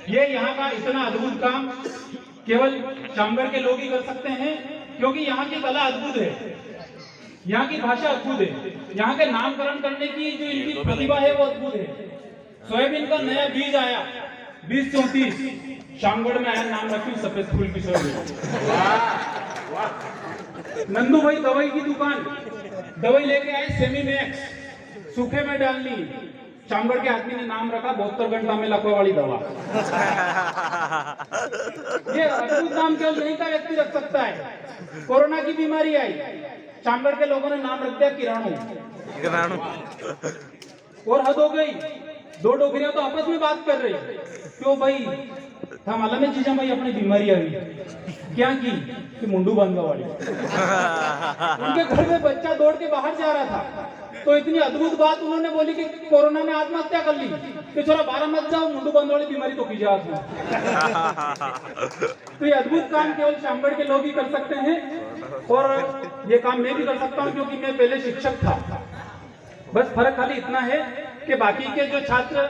ये यहाँ का इतना अद्भुत काम केवल चामगढ़ के लोग ही कर सकते हैं, क्योंकि यहाँ की कला अद्भुत है, यहाँ की भाषा अद्भुत है, यहाँ के नामकरण करने की जो इनकी प्रतिभा है वो अद्भुत है। सोयाबीन का नया बीज आया 2034 चामगढ़ में आया, नाम रखी सफेद फूल की सोयाबीन। नंदू भाई दवाई की दुकान, दवाई लेके आए सेमी मैक्स, सूखे में डालनी, चामगढ़ के आदमी ने नाम रखा 72 घंटा में लकवा वाली दवा। ये अद्भुत नाम केवल यहीं का व्यक्ति रख सकता है। कोरोना की बीमारी आई, चामगढ़ के लोगों ने नाम रख दिया किराणु। और हद हो गई, दो डोगरियां तो आपस में बात कर रही, क्यों भाई था मालूम है जीजा भाई अपनी बीमारी आ गई, क्या की कि मुंडू बांधवा वाली। उनके घर में बच्चा दौड़ के बाहर जा रहा था, तो इतनी अद्भुत बात उन्होंने बोली कि कोरोना में आत्महत्या कर ली कि छोरा 12 मत जाओ, मुंडू बांधवा वाली बीमारी तो की जात में। तो ये अद्भुत काम केवल चामगढ़ के लोग ही कर सकते हैं, और ये काम मैं भी कर सकता हूँ क्योंकि मैं पहले शिक्षक था। बस फर्क खाली इतना है कि बाकी के जो छात्र,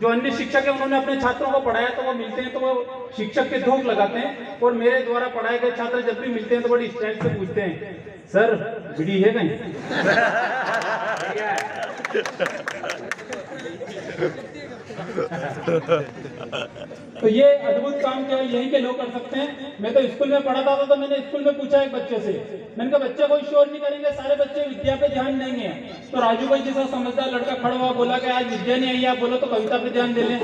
जो अन्य शिक्षक है, उन्होंने अपने छात्रों को पढ़ाया तो वो मिलते हैं तो वो शिक्षक के धूप लगाते हैं, और मेरे द्वारा पढ़ाए गए छात्र जब भी मिलते हैं तो बड़ी स्टाइल से पूछते हैं, सर बिड़ी है कहीं? तो ये अद्भुत काम केवल यहीं के लोग कर सकते हैं। मैं तो स्कूल में पढ़ाता था, तो मैंने स्कूल में पूछा एक बच्चे से, मैंने कहा बच्चे कोई शोर नहीं करेंगे, सारे बच्चे विद्या पे ध्यान देंगे। तो राजू भाई जैसा समझदार लड़का खड़ा हुआ, बोला कि आज विद्या नहीं आई, आप बोलो तो कविता पे ध्यान दे लें।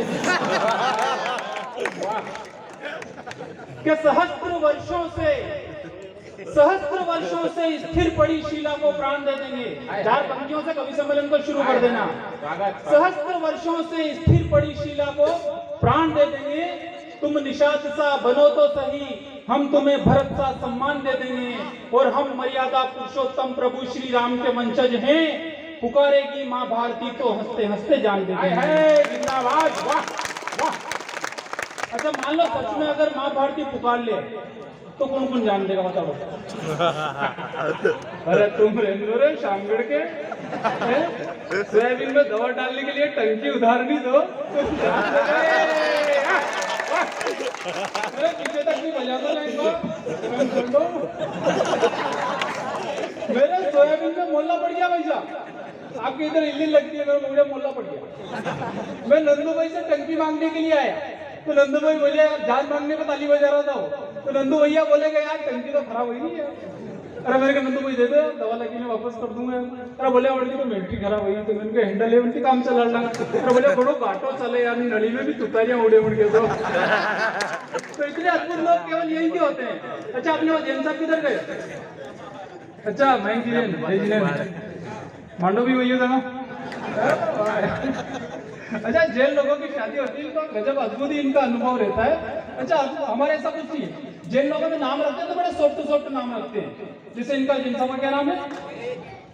कि सहस्त्र वर्षों से स्थिर पड़ी शिला को प्राण दे देंगे। 4 पंक्तियों से कवि सम्मेलन को शुरू कर देना। सहस्त्र वर्षों से स्थिर पड़ी शिला को प्राण दे देंगे, तुम निषाद सा बनो तो सही, हम तुम्हें भरत सा सम्मान दे देंगे, और हम मर्यादा पुरुषोत्तम प्रभु श्री राम के वंशज हैं, पुकारेगी माँ भारती तो हंसते हंसते जान दे देंगे। जिंदाबाद, वाह वाह। अच्छा मान लो सच में अगर माँ भारती पुकार ले तो कौन कौन जान देगा बताओ? अरे तुम रेंदो रे शामगढ़ के सोयाबीन में दवा डालने के लिए टंकी उधार नहीं दो, अरे पीछे तक भी बजा दो लाइन को। मेरे सोयाबीन में मोहल्ला पड़ गया भाई साहब, आपके इधर इल्ली लगती है, मेरा मुझे मोहल्ला पड़ गया। मैं नंदू भाई से टंकी मांगने के लिए आया, तो नंदू भाई बोले यार जान मांगने में ताली बजा रहा था, तो नंदू भैया बोलेगा यार टंकी तो खराब हुई नहीं है। अरे मेरे को नंदू भाई दे दो, दवा लगी मैं वापस कर दूंगा। अरे बोले उनकी तो बैटरी खराब हुई, तो उनके हैंडल है उनकी काम चला लगा। अरे बोले बड़ो घाटो चले यार, नली में भी तुतारियां उड़े उड़ गए। तो इतने अद्भुत लोग केवल यही के होते हैं। अच्छा आपने वो जैन साहब किधर गए? अच्छा मैं जैन मांडो भी वही था ना। अच्छा जैन लोगों की शादी होती है तो गजब अद्भुत ही इनका अनुभव रहता है। अच्छा हमारे ऐसा कुछ नहीं है, जैन लोगों में नाम रखते हैं तो बड़े सॉफ्ट नाम रखते हैं। जैसे इनका जैन साहब का क्या नाम है?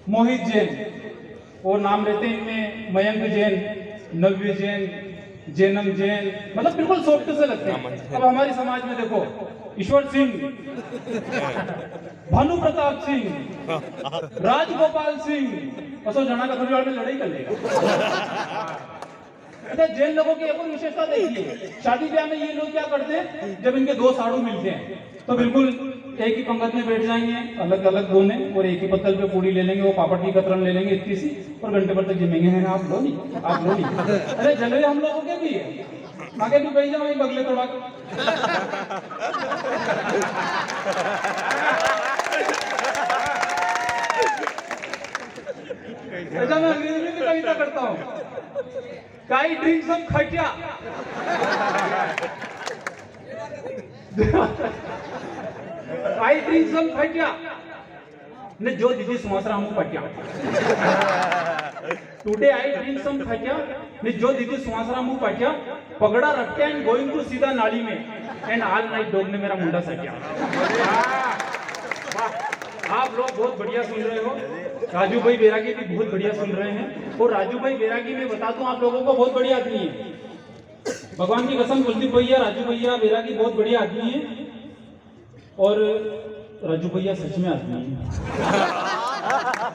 मोहित जैन। और नाम रहते हैं इनमें मयंक जैन, नव्य जैन, जैनम जैन, मतलब बिल्कुल सॉफ्ट से लगते हैं। अब हमारे समाज में देखो ईश्वर सिंह, भानु प्रताप सिंह, राजगोपाल सिंह, असो जना का थोड़ी में लड़ाई कर लेगा। अच्छा जैन लोगों की एक और विशेषता देखिए, शादी ब्याह में ये लोग क्या करते हैं, जब इनके 2 साड़ू मिलते हैं तो बिल्कुल एक ही पंगत में बैठ जाएंगे, अलग अलग दोने, और एक ही पत्तल पे पूड़ी ले लेंगे, वो पापड़ की कतरन ले लेंगे इतनी सी, और घंटे भर तक जिमेंगे। हैं आप लो नहीं, आप लो नहीं। अरे जलवे हम लोगों के भी है, आगे भी कहीं जाओ बगले थोड़ा। अच्छा मैं अंग्रेजी में भी कविता करता हूँ। Guy drinks some खटिया। I drink some खटिया। ने जो दीदी सुमासरा हूँ पटिया। Today I drink some खटिया। ने जो दीदी सुमासरा हूँ पटिया। पगड़ा रख के and going to सीधा नाली में and all night dog ने मेरा मुंडा सटिया। आप लोग बहुत बढ़िया सुन रहे हो, राजू भाई बैरागी भी बहुत बढ़िया सुन रहे हैं। और राजू भाई बैरागी में बता दूं आप लोगों को बहुत बढ़िया आदमी है, भगवान की कसम। कुलदीप भैया, राजू भैया बैरागी बहुत बढ़िया आदमी है, और राजू भैया सच में आदमी है।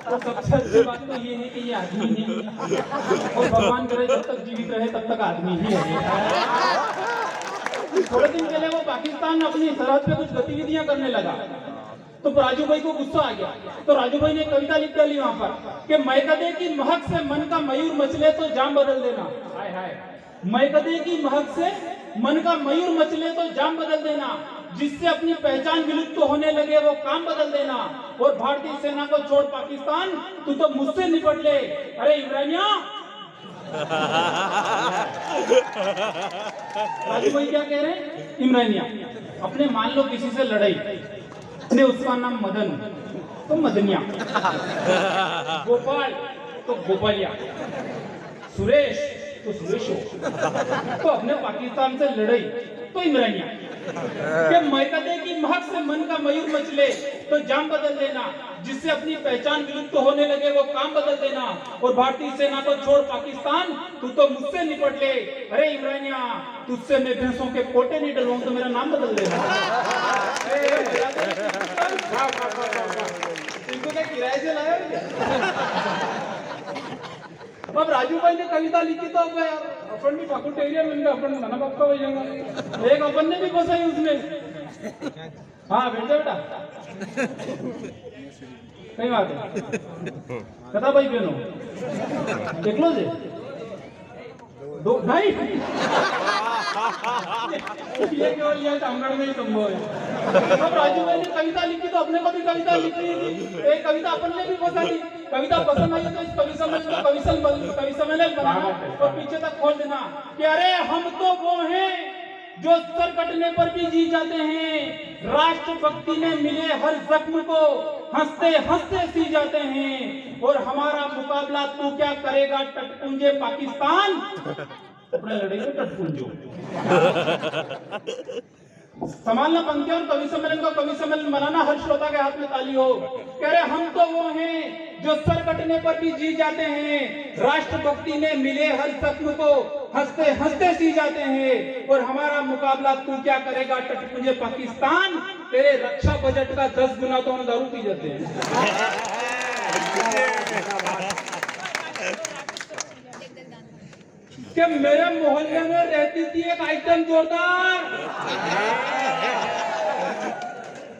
तो सबसे अच्छी बात तो ये है कि ये आदमी नहीं है, और भगवान करे जब तक जीवित रहे तब तक आदमी ही है। थोड़े दिन पहले वो पाकिस्तान अपनी सरहद पे कुछ गतिविधियां करने लगा, तो राजू भाई को गुस्सा आ गया। तो राजू भाई ने कविता लिख डाली वहां पर कि मैकदे की महक से मन का मयूर मचले तो जाम बदल देना। हाय हाय, मैकदे की महक से मन का मयूर मचले तो जाम बदल देना, जिससे अपनी पहचान विलुप्त होने लगे वो काम बदल देना, और भारतीय सेना को छोड़ पाकिस्तान तू तो मुझसे निपट ले। अरे इब्राहिमिया, राजू भाई क्या कह रहे हैं? इमरानिया, अपने मान लो किसी से लड़ाई ने, उसका नाम मदन तो मदनिया, गोपाल तो गोपालिया, सुरेश तो सुरेशो, तो अपने पाकिस्तान से लड़ाई तो इमरानिया। कि मैकदे की महक से मन का मयूर मचले तो जाम बदल देना, जिससे अपनी पहचान विलुप्त होने लगे वो काम बदल देना, और भारतीय सेना को छोड़ पाकिस्तान तू तो मुझसे निपट ले। अरे इमरानिया, तुझसे मैं भैंसों के पोटे नहीं डलवाऊं तो मेरा नाम बदल देना। इनको क्या किराए से लाया? अब राजू भाई ने कविता लिखी तो अब अपन भी ठाकुर टेरिया मिल गया, अपन नाना बाप का हो जाएगा। एक अपन ने भी फंसाई उसमें। हाँ बेटा बेटा, कई बात है कथा भाई बहनों देख लो जे दो भाई ये केवल यह चामगढ़ में ही संभव है। अब राजू भाई ने कविता लिखी तो अपने को भी कविता लिखी, एक कविता अपन ने भी फंसा दी। कविता पसंद आई तो इस कवि सम्मेलन बनाना और पीछे तक खोल देना कि अरे हम तो वो हैं जो सर कटने पर भी जी जाते हैं, राष्ट्रभक्ति में मिले हर जख्म को हंसते हंसते सी जाते हैं, और हमारा मुकाबला तू क्या करेगा टटपुंजे पाकिस्तान, अपने लड़ेंगे टटपुंजो। संभालना पंक्तियों और कवि सम्मेलन को कवि सम्मेलन बनाना, हर श्रोता के हाथ में ताली हो। कह रहे हम तो वो हैं जो सर कटने पर भी जी जाते हैं, राष्ट्रभक्ति में मिले हर जख्म को हंसते हंसते सी जाते हैं, और हमारा मुकाबला तू क्या करेगा टटपुंजे पाकिस्तान, तेरे रक्षा बजट का 10 गुना तो हम दारू पी जाते हैं। कि मेरे मोहल्ले में रहती थी एक आइटम जोरदार,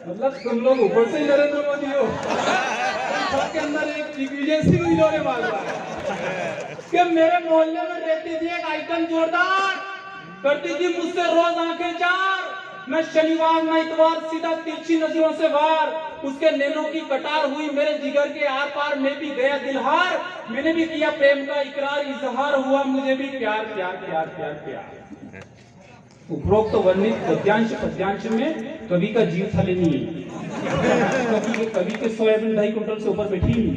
मतलब तुम लोग ऊपर से ही नरेंद्र मोदी हो, सबके अंदर एक दिग्विजय सिंह इन्होंने मारा कि मेरे मोहल्ले में रहती थी एक आइटम जोरदार, करती थी मुझसे रोज आंखें चार, मैं शनिवार न इतवार सीधा तिरछी नजरों से वार, उसके नैनों की कटार हुई मेरे जिगर के आर पार, मैं भी गया दिलहार, मैंने भी किया प्रेम का इकरार, इजहार हुआ मुझे भी प्यार प्यार प्यार प्यार प्यार। उपरोक्त वर्णित पद्यांश में कवि का जीव था नहीं है, कवि के सोयाबीन 2.5 कुंटल से ऊपर बैठी नहीं।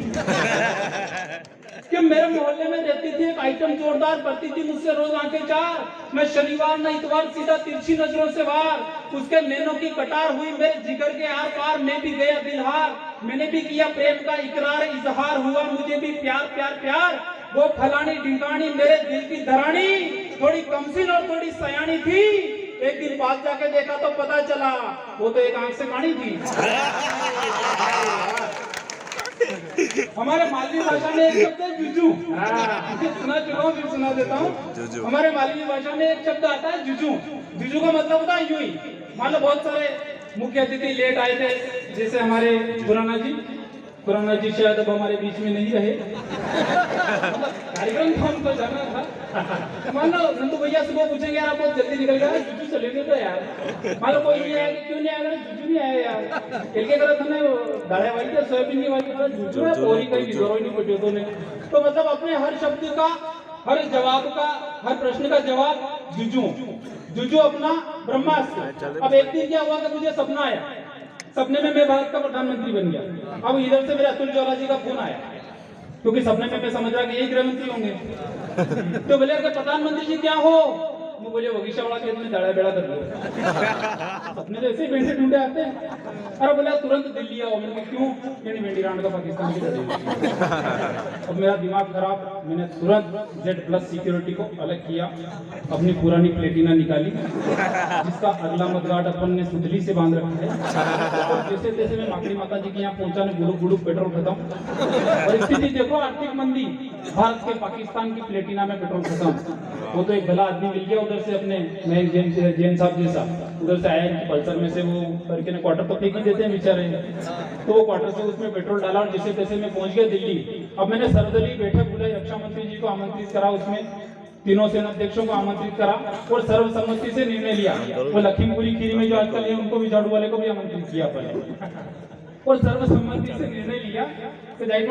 कि मेरे मोहल्ले में रहती थी एक आइटम जोरदार, करती थी मुझसे रोज आंखें चार, मैं शनिवार न इतवार सीधा तिरछी नजरों से वार, उसके नैनों की कटार हुई मेरे जिगर के आर पार, मैं भी गया दिलहार, मैंने भी किया प्रेम का इकरार, इजहार हुआ मुझे भी प्यार प्यार प्यार। वो फलानी ढिंकानी मेरे दिल की धरानी, थोड़ी कमसिन और थोड़ी सयानी थी, एक दिन पास जाके देखा तो पता चला वो तो एक आंख से कानी थी। हमारे मालवी भाषा में एक शब्द है जुजू, सुना चुका हूँ फिर सुना देता हूँ। हमारे मालवी भाषा में एक शब्द आता है जुजू। जुजू का मतलब होता है यूं ही, मान लो बहुत सारे मुख्य अतिथि लेट आए थे, जैसे हमारे खुराना जी शायद अब हमारे बीच में नहीं रहे, कार्यक्रम तो हमको जाना था। मान लो नंदू भैया सुबह पूछेंगे यार आप बहुत जल्दी निकल गए, जुजू चले गए तो यार, मान लो कोई नहीं आया, क्यों नहीं आया, जुजू नहीं आया यार, के करत हमने दाढ़े वाली थे सोयाबीन की वाली जुजू है पूरी कहीं जोरो नहीं पड़े तो ने। तो मतलब अपने हर शब्द का, हर जवाब का, हर प्रश्न का जवाब जुजू, जुजू अपना ब्रह्मास्त्र। अब एक दिन क्या हुआ कि मुझे सपना आया, सपने में मैं भारत का प्रधानमंत्री बन गया। अब इधर से मेरे अतुल जोला जी का फोन आया, क्योंकि सपने में मैं समझ रहा कि यही गृह मंत्री होंगे। तो बोले कि प्रधानमंत्री जी क्या हो, वो बोले बगीचा वाला खेत में दाड़ा बेड़ा कर लो। सपने तो ऐसे भेंटे ढूंढे आते हैं। अरे बोले तुरंत दिल्ली आओ। मैंने क्यों? मैंने भेंडी रांड का पाकिस्तान की तरह। अब मेरा दिमाग खराब, मैंने तुरंत Z+ सिक्योरिटी को अलग किया, अपनी पुरानी प्लेटिना निकाली जिसका अगला मदगाट अपन ने सुतली से बांध रखा है, और जैसे तैसे मैं माकड़ी माता जी के यहाँ पहुंचा, गुड़ुक गुड़ुक पेट्रोल खत्म। और स्थिति देखो, आर्थिक मंदी, भारत के पाकिस्तान की प्लेटिना में पेट्रोल खत्म। वो तो एक भला आदमी मिल गया, उधर से अपने मैं जैन साहब जैसा उधर से आया पल्सर में से वो करके ना क्वार्टर तो फेंक ही देते हैं बेचारे, तो वो क्वार्टर से उसमें पेट्रोल डाला और जैसे तैसे मैं पहुंच गया दिल्ली। अब मैंने सर्वदलीय बैठक बुलाई, रक्षा मंत्री जी को आमंत्रित करा, उसमें तीनों सेनाध्यक्षों को आमंत्रित करा और सर्वसम्मति से निर्णय लिया। वो लखीमपुरी खीरी में जो आजकल है उनको भी, झाड़ू वाले को भी आमंत्रित किया पहले और सर्वसम्मति से निर्णय लिया कि जाइए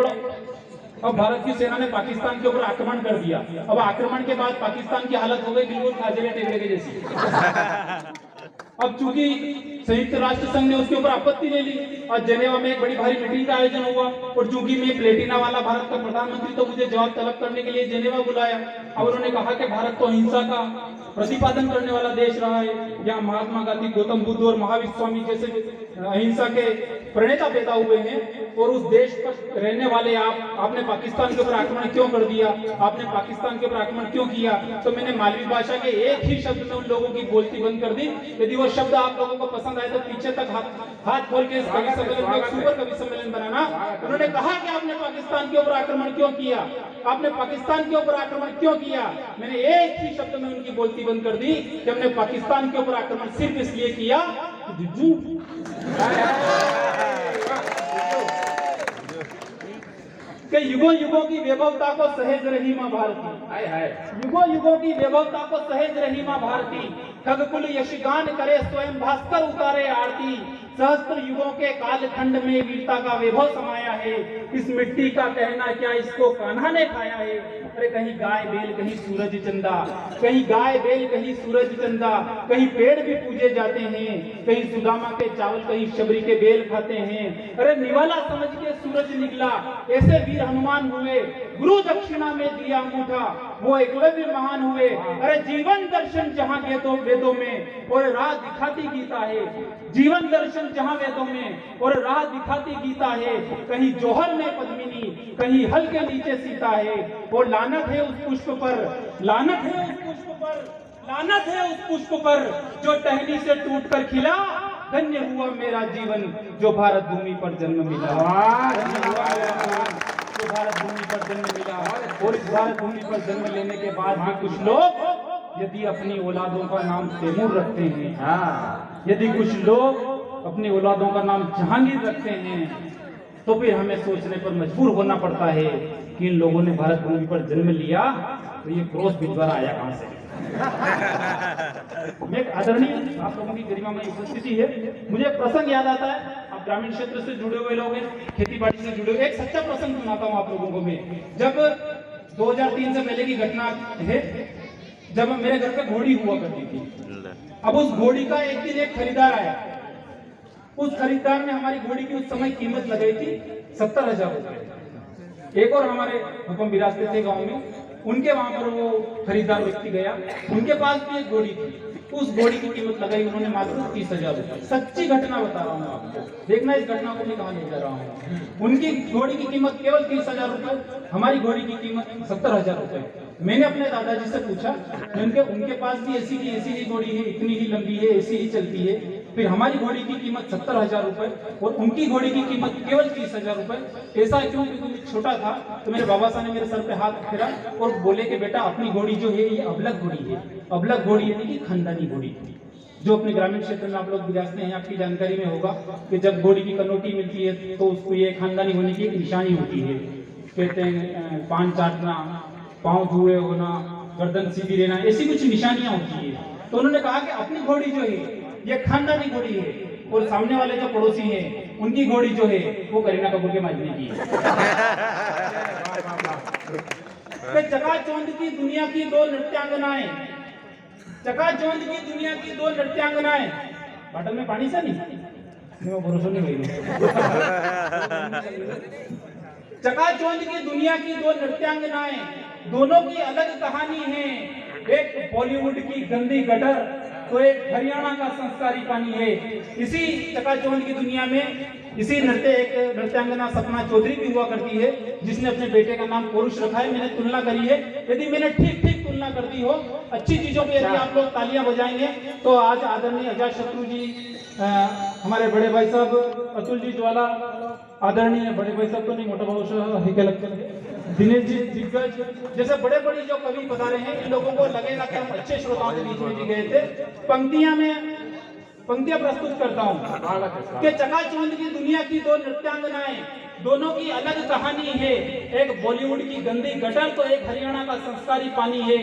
अब भारत की सेना ने पाकिस्तान के ऊपर आक्रमण कर दिया। अब आक्रमण के बाद पाकिस्तान की हालत हो गई बिल्कुल खाजरे टेबले के जैसी। अब चूंकि संयुक्त राष्ट्र संघ ने उसके ऊपर आपत्ति ले ली और जेनेवा में एक बड़ी भारी मीटिंग का आयोजन हुआ और चूंकि मैं प्लेटिना वाला भारत का प्रधानमंत्री, तो मुझे जवाब तलब करने के लिए जेनेवा बुलाया और उन्होंने कहा कि भारत तो हिंसा का प्रतिपादन करने वाला देश रहा है। यहाँ महात्मा गांधी, गौतम बुद्ध और महावीर स्वामी जैसे अहिंसा के प्रणेता पैदा हुए हैं और उस देश पर रहने वाले आपने पाकिस्तान के ऊपर आक्रमण क्यों कर दिया, आपने पाकिस्तान के ऊपर आक्रमण क्यों किया। तो मैंने मालवी भाषा के एक ही शब्द में उन लोगों की बोलती बंद कर दी। यदि वो शब्द आप लोगों को पसंद आए तो पीछे तक हाथ खोल के इस कवि सम्मेलन को सुपर कवि सम्मेलन बनाना। उन्होंने कहा कि आपने पाकिस्तान के ऊपर आक्रमण क्यों किया, आपने पाकिस्तान के ऊपर आक्रमण क्यों किया। मैंने एक ही शब्द में उनकी बोलती बंद कर दी कि हमने पाकिस्तान के ऊपर आक्रमण सिर्फ इसलिए किया कि युगों युगों की वैभवता को सहेज रही मां भारती, युगों युगों की वैभवता को सहेज रही मां भारती, खगकुल यशगान करे स्वयं भास्कर उतारे आरती, सहस्त्र युगों के कालखंड में वीरता का वैभव समाया है, इस मिट्टी का कहना क्या इसको कान्हा ने खाया है। अरे कहीं गाय बेल कहीं सूरज चंदा, कहीं गाय बेल कहीं सूरज चंदा, कहीं पेड़ भी पूजे जाते हैं, कहीं सुदामा के चावल कहीं शबरी के बेल खाते हैं। अरे निवाला समझ के सूरज निकला, ऐसे वीर हनुमान हुए, गुरु दक्षिणा में दिया अंगूठा, वो एकलव्य महान हुए। अरे जीवन दर्शन जहाँ वेदों में और राह दिखाती गीता है, जीवन दर्शन जहाँ वेदों में और राह दिखाती गीता है, कहीं जौहर में पद्मिनी कहीं हल के नीचे सीता है। और लानत है उस पुष्प पर, लानत है उस पुष्प पर, लानत है उस पुष्प पर जो टहनी से टूटकर खिला, धन्य हुआ मेरा जीवन जो भारत भूमि पर जन्म मिला, धन्य हुआ मेरा जीवन जो भारत भूमि पर जन्म मिला। और इस भारत भूमि पर जन्म लेने के बाद भी कुछ लोग यदि अपनी औलादों का नाम तैमूर रखते हैं, यदि कुछ लोग अपनी औलादों का नाम जहांगीर रखते हैं, तो फिर हमें सोचने पर मजबूर होना पड़ता है कि इन लोगों ने भारत भूमि पर जन्म लिया तो ये क्रॉस भिजवाना आया कहां से। एक आदरणीय आप लोगों की गरिमा में उपस्थिति है, मुझे प्रसंग याद आता है। आप ग्रामीण क्षेत्र से जुड़े हुए लोग हैं, खेती बाड़ी से जुड़े हुए, एक सच्चा प्रसंग सुनाता हूँ आप लोगों को मैं। जब 2003 से पहले की घटना है, जब मेरे घर पे घोड़ी हुआ करती थी। अब उस घोड़ी का एक दिन एक खरीदार आया, उस खरीदार ने हमारी घोड़ी की उस समय कीमत लगाई थी 70,000 रुपए। एक और हमारे हुक्म विरासते थे गांव में, उनके वहां पर वो खरीदार व्यक्ति गया, उनके पास भी एक घोड़ी थी, उस घोड़ी की कीमत लगाई उन्होंने मात्र 30,000 रुपए। सच्ची घटना बता रहा हूँ आपको, देखना इस घटना को मैं कहाँ ले जा रहा हूँ। उनकी घोड़ी की कीमत केवल 30,000 रुपए, हमारी घोड़ी की कीमत 70,000 रुपए। मैंने अपने दादाजी से पूछा, उनके पास भी ऐसी ही घोड़ी है, इतनी ही लंबी है, ऐसी ही चलती है, फिर हमारी घोड़ी की कीमत 70,000 रुपए और उनकी घोड़ी की कीमत केवल 30,000 रुपए। ऐसा क्यों? क्योंकि छोटा था तो मेरे बाबा साहब ने मेरे सर पे हाथ फेरा और बोले कि बेटा अपनी घोड़ी जो है ये अबलग घोड़ी है। अबलग घोड़ी यानी कि खानदानी घोड़ी, जो अपने ग्रामीण क्षेत्र में आप लोग विरासते हैं, आपकी जानकारी में होगा कि जब घोड़ी की कनौटी मिलती है तो उसको ये खानदानी होने की एक निशानी होती है। कहते हैं पान चाटना, पाँव धुए होना, गर्दन सीधी रहना, ऐसी कुछ निशानियां होती है। तो उन्होंने कहा कि अपनी घोड़ी जो है ये खानदानी घोड़ी है और सामने वाले जो पड़ोसी हैं उनकी घोड़ी जो है वो करीना कपूर के माजने की है। चकाचौंध की दुनिया की दो नृत्यांगनाएं, चकाचौंध की दुनिया की दो नृत्यांगनाएं, बॉटल में पानी से नहीं भरोसा नहीं हुई। चकाचौंध की दुनिया की दो नृत्यांगनाएं, दोनों की अलग कहानी है। एक बॉलीवुड की गंदी गटर तो एक हरियाणा का संस्कारी पानी है। इसी चकाचौंध की दुनिया में इसी नृत्यांगना सपना चौधरी भी हुआ करती है, जिसने अपने बेटे का नाम पौरुष रखा है। मैंने तुलना करी है, यदि मैंने ठीक तुलना कर दी हो अच्छी चीजों पे यदि आप लोग तालियां बजाएंगे तो आज आदरणीय अजात शत्रु जी, हमारे बड़े भाई साहब अतुल जी ज्वाला, आदरणीय बड़े भाई साहब तो नहीं, मोटा भाऊ लगते दिनेश जी दिग्गज जैसे बड़े बड़े जो कवि पधारे हैं, इन लोगों को लगेगा कि हम अच्छे श्रोताओं के बीच में भी गए थे। पंक्तियां प्रस्तुत करता हूँ कि चकाचौंध की दुनिया की दो नृत्यांगनाएं, दोनों की अलग कहानी है। एक बॉलीवुड की गंदी गटर तो एक हरियाणा का संस्कारी पानी है।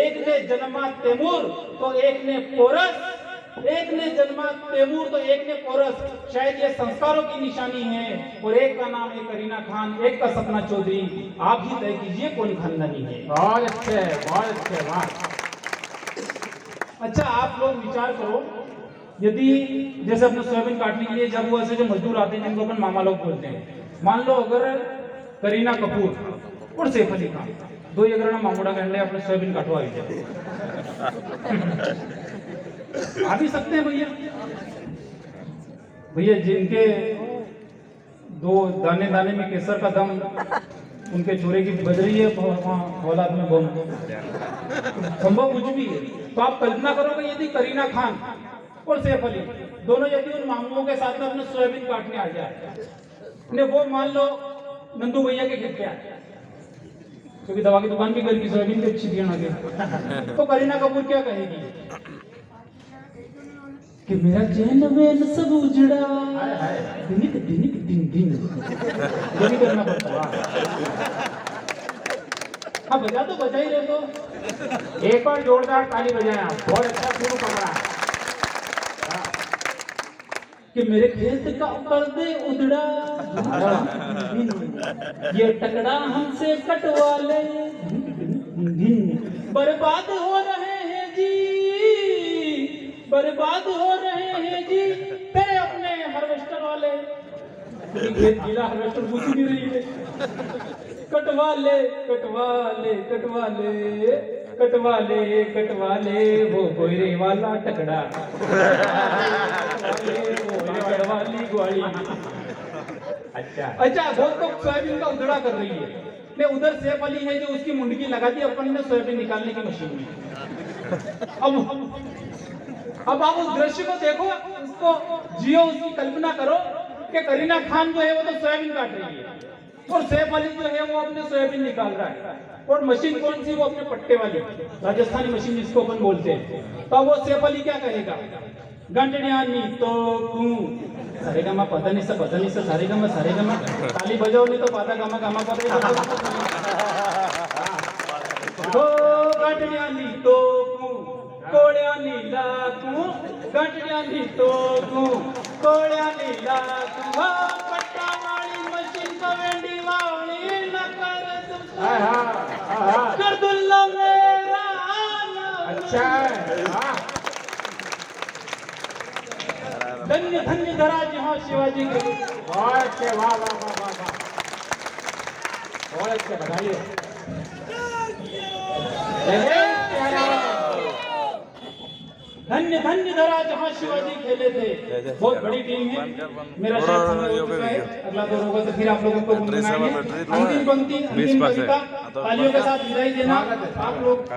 एक ने जन्मा तैमूर तो एक ने पोरस, एक ने जन्मा तैमूर तो एक ने पोरस, शायद ये संस्कारों की निशानी है। और एक का नाम है करीना खान, एक का सपना चौधरी। आप ही तय कीजिए कौन खानदानी है। बहुत अच्छे, बहुत अच्छे, वाह। अच्छा, आप लोग विचार करो, यदि जैसे अपने सोयाबीन काटने के लिए जब वो ऐसे जो मजदूर आते हैं जिनको अपन मामा लोग बोलते हैं, मान लो अगर करीना कपूर और सैफ अली खान दो ये करना मामूड़ा कहने अपने सोयाबीन काटवा आ भी सकते हैं भैया जिनके दो दाने दाने में केसर का दम, उनके चोरे की बज रही है औलाद में बम, संभव कुछ भी है। तो आप कल्पना करोगे यदि करीना खान और सैफ अली दोनों यदि उन मामूओं के साथ में अपने सोयाबीन काटने आ जाए, ने वो मान लो नंदू भैया के खेत पे आए, क्योंकि दवा की दुकान भी घर की सोयाबीन की अच्छी थी ना, तो करीना कपूर क्या कहेगी कि मेरा चैन वेन सब उजड़ा, दिनिक दिनिक दिन दिन ये भी करना पड़ता है। हाँ बजा तो बजा ही रहे तो एक और जोरदार ताली बजाएं आप, बहुत अच्छा शुरू पकड़ा। कि मेरे खेत का पर्दे उधड़ा, ये टकड़ा हमसे कटवा ले, बर्बाद हो रहे हैं जी, बर्बाद हो रहे हैं जी तेरे अपने हार्वेस्टर वाले। खेत गीला हार्वेस्टर पूछ नहीं रही है, कटवा ले कटवा ले कटवा ले कटवा ले कटवा ले वो कोयरे वाला टकड़ा, वाली ग्वाली। अच्छा वो तो सोयाबीन का उधड़ा कर रही है, मैं उधर सैफ अली है जो उसकी मुंडकी लगा दी अपन ने सोयाबीन निकालने की मशीन में। अब आप उस दृश्य को देखो, उसको जियो, उसकी कल्पना करो कि करीना खान जो है वो तो सोयाबीन काट रही है और सैफ अली जो है वो अपने सोयाबीन निकाल रहा है, और मशीन कौन सी, वो अपने पट्टे वाली राजस्थानी मशीन जिसको अपन बोलते हैं। तो वो सैफ अली क्या कहेगा, गंटनियानी तो सारेगामा पता नहीं सा सारेगामा ताली बजाओ नहीं तो पाता गामा गामा पता तो गंटनियानी तो कोळ्यानी लाकू, गंटनियानी तो कोळ्यानी लाकू, पट्टा वाली मशीन को वेंडी वाली न कर दुल्ला मेरा। अच्छा, धन्य धन्य धरा जहाँ शिवाजी के। बहुत अच्छे, वाह वाह वाह वाह वाह, बहुत अच्छे, बधाई। धन्य धन्य धरा जहाँ शिवाजी खेले थे। बहुत बड़ी टीम है, मेरा शायद समय हो चुका है, अगला दौर होगा तो फिर आप लोगों को गुनगुनाएंगे। अंतिम पंक्ति, अंतिम कविता तालियों के साथ विदाई देना आप लोग।